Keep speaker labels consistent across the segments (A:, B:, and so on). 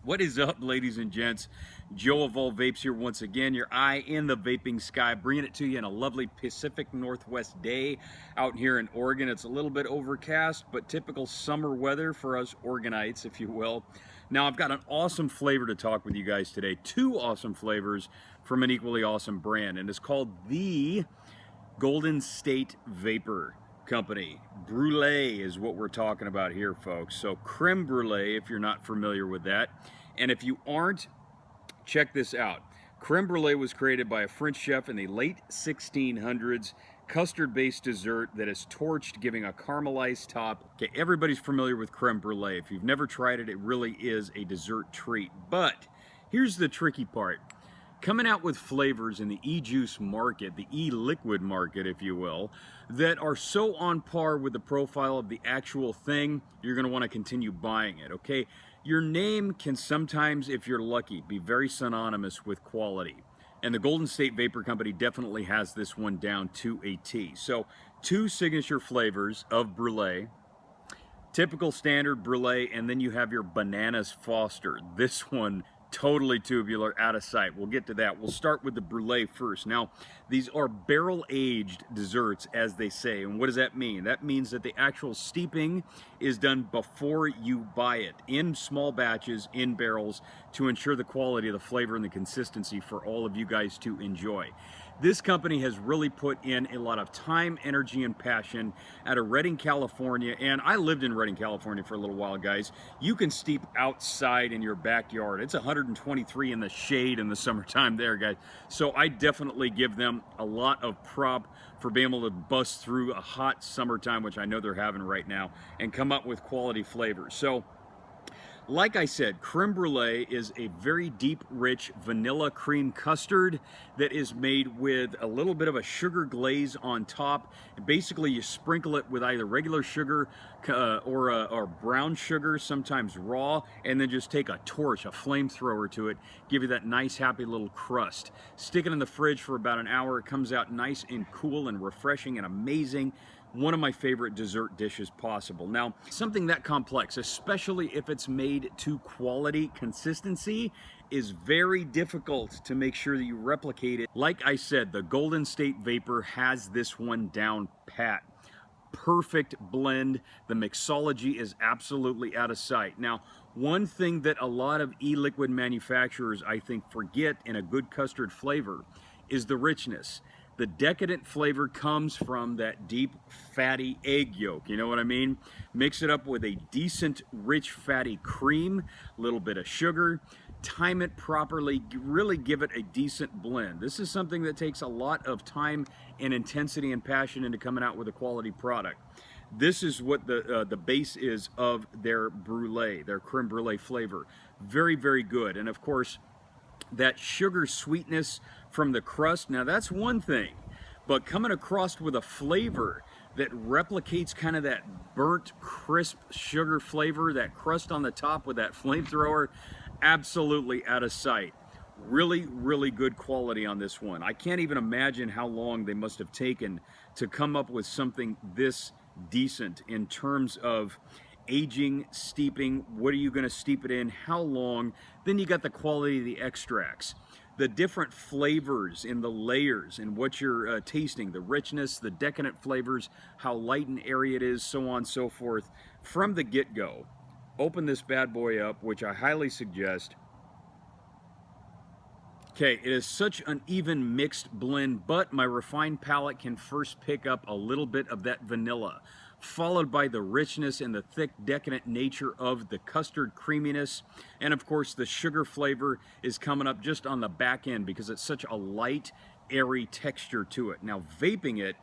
A: What is up, ladies and gents? Joe of All Vapes here once again, your eye in the vaping sky, bringing it to you in a lovely Pacific Northwest day out here in Oregon. It's a little bit overcast, but typical summer weather for us Oregonites, if you will. Now, I've got an awesome flavor to talk with you guys today. Two awesome flavors from an equally awesome brand, and it's called the Golden State Vapor Company. Brulee is what we're talking about here, folks. So Creme Brulee, if you're not familiar with that. And if you aren't, check this out. Creme Brulee was created by a French chef in the late 1600s. Custard-based dessert that is torched, giving a caramelized top. Okay, everybody's familiar with creme brulee. If you've never tried it, it really is a dessert treat. But here's the tricky part. Coming out with flavors in the e-juice market, the e-liquid market, if you will, that are so on par with the profile of the actual thing, you're going to want to continue buying it, okay? Your name can sometimes, if you're lucky, be very synonymous with quality. And the Golden State Vapor Company definitely has this one down to a T. So, two signature flavors of Brulee. Typical standard Brulee, and then you have your Bananas Foster. This one, totally tubular, out of sight. We'll get to that. We'll start with the Brulee first. Now, these are barrel-aged desserts, as they say. And what does that mean? That means that the actual steeping is done before you buy it, in small batches, in barrels, to ensure the quality of the flavor and the consistency for all of you guys to enjoy. This company has really put in a lot of time, energy, and passion out of Redding, California. And I lived in Redding, California for a little while, guys. You can steep outside in your backyard. It's 123 in the shade in the summertime there, guys. So I definitely give them a lot of prop for being able to bust through a hot summertime, which I know they're having right now, and come up with quality flavors. So, like I said, Creme Brulee is a very deep, rich vanilla cream custard that is made with a little bit of a sugar glaze on top. And basically, you sprinkle it with either regular sugar or brown sugar, sometimes raw, and then just take a torch, a flamethrower to it, give you that nice, happy little crust. Stick it in the fridge for about an hour. It comes out nice and cool and refreshing and amazing. One of my favorite dessert dishes possible. Now, something that complex, especially if it's made to quality consistency, is very difficult to make sure that you replicate it. Like I said, the Golden State Vapor has this one down pat. Perfect blend. The mixology is absolutely out of sight. Now, one thing that a lot of e-liquid manufacturers, I think, forget in a good custard flavor is the richness. The decadent flavor comes from that deep, fatty egg yolk. You know what I mean? Mix it up with a decent, rich, fatty cream, a little bit of sugar, time it properly, really give it a decent blend. This is something that takes a lot of time and intensity and passion into coming out with a quality product. This is what the base is of their brulee, their creme brulee flavor. Very, very good. And of course, that sugar sweetness from the crust, now that's one thing, but coming across with a flavor that replicates kind of that burnt, crisp sugar flavor, that crust on the top with that flamethrower, absolutely out of sight. Really, really good quality on this one. I can't even imagine how long they must have taken to come up with something this decent in terms of aging, steeping, what are you going to steep it in, how long, then you got the quality of the extracts, the different flavors in the layers and what you're tasting, the richness, the decadent flavors, how light and airy it is, so on and so forth. From the get-go, open this bad boy up, which I highly suggest. Okay, it is such an even mixed blend, but my refined palate can first pick up a little bit of that vanilla, followed by the richness and the thick, decadent nature of the custard creaminess. And of course, the sugar flavor is coming up just on the back end because it's such a light, airy texture to it. Now, vaping it,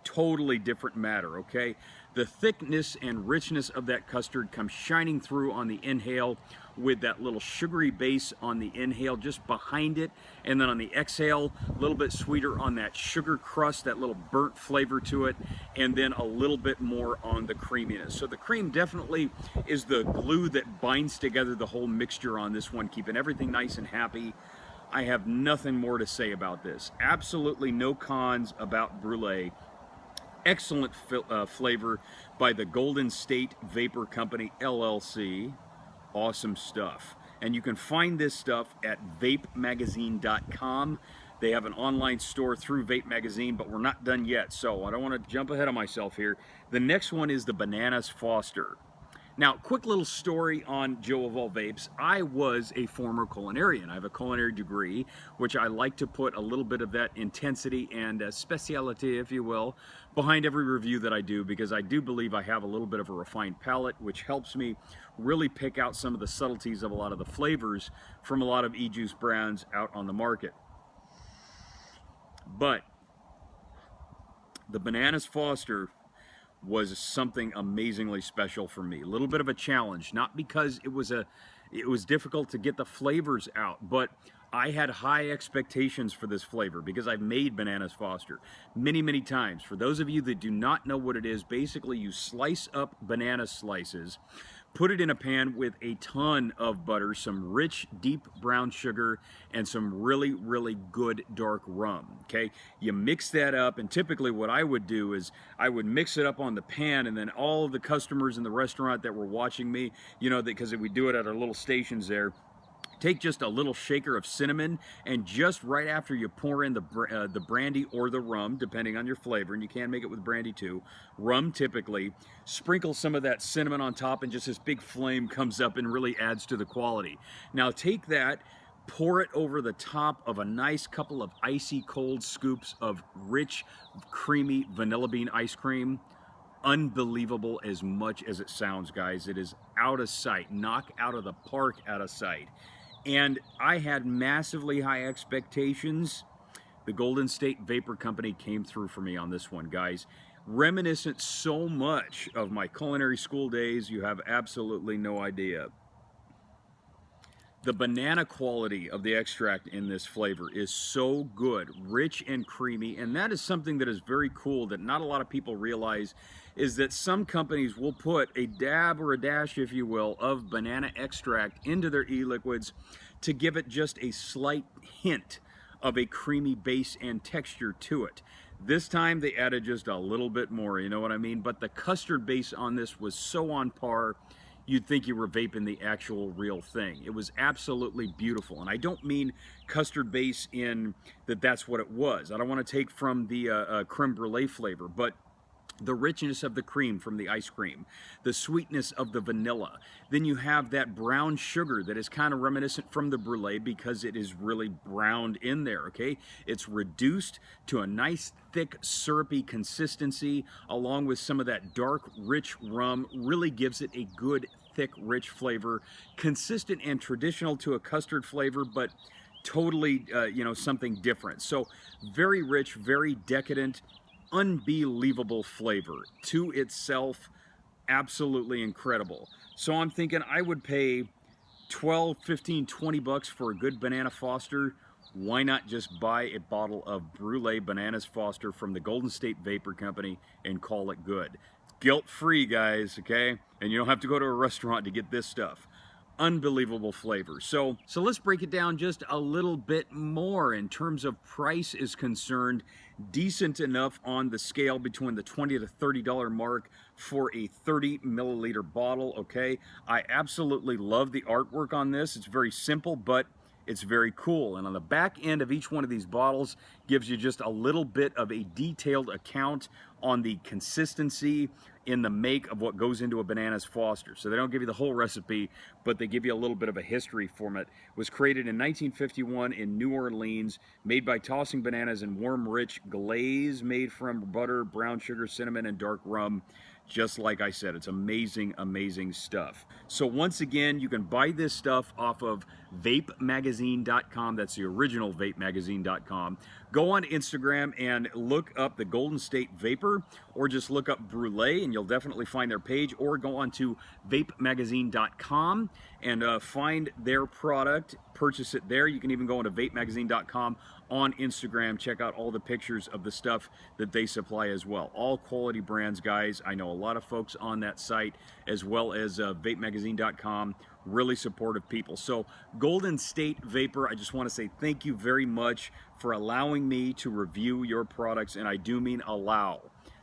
A: totally different matter, okay? The thickness and richness of that custard comes shining through on the inhale with that little sugary base on the inhale just behind it, and then on the exhale, a little bit sweeter on that sugar crust, that little burnt flavor to it, and then a little bit more on the creaminess. So the cream definitely is the glue that binds together the whole mixture on this one, keeping everything nice and happy. I have nothing more to say about this. Absolutely no cons about Brulee. Excellent flavor by the Golden State Vapor Company, LLC. Awesome stuff. And you can find this stuff at vapemagazine.com. They have an online store through Vape Magazine, but we're not done yet, so I don't want to jump ahead of myself here. The next one is the Bananas Foster. Now, quick little story on Joe of All Vapes. I was a former culinarian. I have a culinary degree, which I like to put a little bit of that intensity and speciality, if you will, behind every review that I do, because I do believe I have a little bit of a refined palate, which helps me really pick out some of the subtleties of a lot of the flavors from a lot of e-juice brands out on the market. But the Bananas Foster was something amazingly special for me. A little bit of a challenge, not because it was difficult to get the flavors out, but I had high expectations for this flavor because I've made Bananas Foster many times. For those of you that do not know what it is, basically you slice up banana slices, put it in a pan with a ton of butter, some rich, deep brown sugar, and some really good dark rum, okay? You mix that up, and typically what I would do is I would mix it up on the pan, and then all of the customers in the restaurant that were watching me, you know, because we do it at our little stations there, take just a little shaker of cinnamon, and just right after you pour in the brandy or the rum, depending on your flavor, and you can make it with brandy too, rum typically, sprinkle some of that cinnamon on top, and just this big flame comes up and really adds to the quality. Now take that, pour it over the top of a nice couple of icy cold scoops of rich, creamy vanilla bean ice cream. Unbelievable as much as it sounds, guys. It is out of sight, knock out of the park out of sight. And I had massively high expectations. The Golden State Vapor Company came through for me on this one, guys. Reminiscent so much of my culinary school days, you have absolutely no idea. The banana quality of the extract in this flavor is so good, rich and creamy, and that is something that is very cool that not a lot of people realize, is that some companies will put a dab or a dash, if you will, of banana extract into their e-liquids to give it just a slight hint of a creamy base and texture to it. This time they added just a little bit more, you know what I mean? But the custard base on this was so on par, you'd think you were vaping the actual real thing. It was absolutely beautiful. And I don't mean custard base in that that's what it was. I don't want to take from the creme brulee flavor, but the richness of the cream from the ice cream, the sweetness of the vanilla. Then you have that brown sugar that is kind of reminiscent from the brulee because it is really browned in there, okay? It's reduced to a nice, thick, syrupy consistency, along with some of that dark, rich rum, really gives it a good, thick, rich flavor, consistent and traditional to a custard flavor, but totally, you know, something different. So very rich, very decadent, unbelievable flavor to itself, absolutely incredible. So I'm thinking I would pay 12, 15, 20 bucks for a good Banana Foster. Why not just buy a bottle of Brulee Bananas Foster from the Golden State Vapor Company and call it good? Guilt-free, guys, okay? And you don't have to go to a restaurant to get this stuff. Unbelievable flavor. So let's break it down just a little bit more in terms of price is concerned. Decent enough on the scale between the $20 to $30 mark for a 30 milliliter bottle, okay? I absolutely love the artwork on this. It's very simple, but it's very cool. And on the back end of each one of these bottles gives you just a little bit of a detailed account on the consistency in the make of what goes into a Bananas Foster. So they don't give you the whole recipe, but they give you a little bit of a history from it. It was created in 1951 in New Orleans, made by tossing bananas in warm, rich glaze made from butter, brown sugar, cinnamon, and dark rum. Just like I said, it's amazing, amazing stuff. So once again, you can buy this stuff off of vapemagazine.com. That's the original vapemagazine.com. Go on Instagram and look up the Golden State Vapor, or just look up Brulee and you'll definitely find their page, or go on to vapemagazine.com and find their product, purchase it there. You can even go onto vapemagazine.com on Instagram, check out all the pictures of the stuff that they supply as well. All quality brands, guys. I know a lot of folks on that site, as well as vapemagazine.com, really supportive people. So Golden State Vapor, I just want to say thank you very much for allowing me to review your products, and I do mean allow.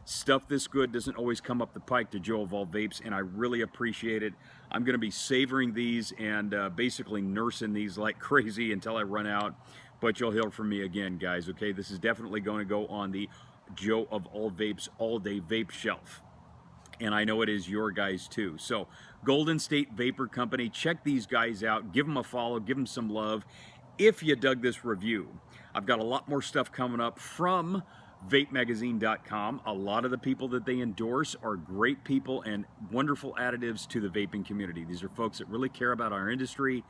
A: Stuff this good doesn't always come up the pike to Joe of All Vapes, and I really appreciate it. I'm going to be savoring these and basically nursing these like crazy until I run out. But you'll hear from me again, guys, okay? This is definitely going to go on the Joe of All Vapes all-day vape shelf. And I know it is your guys too. So Golden State Vapor Company, check these guys out. Give them a follow. Give them some love. If you dug this review, I've got a lot more stuff coming up from vapemagazine.com. A lot of the people that they endorse are great people and wonderful additives to the vaping community. These are folks that really care about our industry,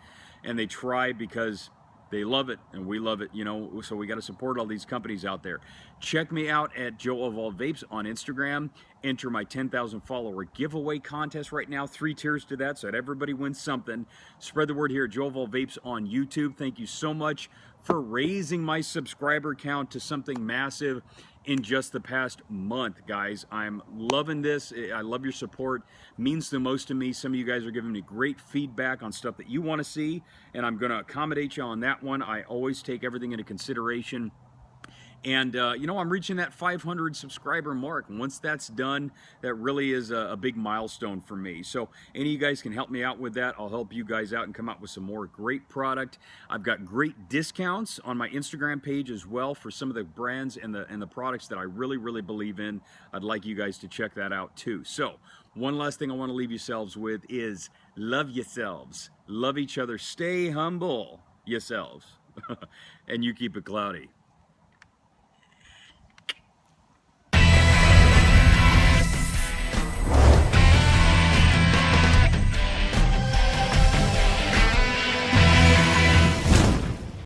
A: and they try because they love it and we love it, you know, so we got to support all these companies out there. Check me out at Joe of All Vapes on Instagram. Enter my 10,000 follower giveaway contest right now. 3 tiers to that so that everybody wins something. Spread the word here at Joe of All Vapes on YouTube. Thank you so much for raising my subscriber count to something massive in just the past month, guys. I'm loving this. I love your support. Means the most to me. Some of you guys are giving me great feedback on stuff that you want to see, and I'm going to accommodate you on that one. I always take everything into consideration. And, you know, I'm reaching that 500 subscriber mark. Once that's done, that really is a big milestone for me. So any of you guys can help me out with that. I'll help you guys out and come out with some more great product. I've got great discounts on my Instagram page as well for some of the brands and the products that I really, really believe in. I'd like you guys to check that out too. So one last thing I want to leave yourselves with is love yourselves. Love each other. Stay humble yourselves. And you keep it cloudy.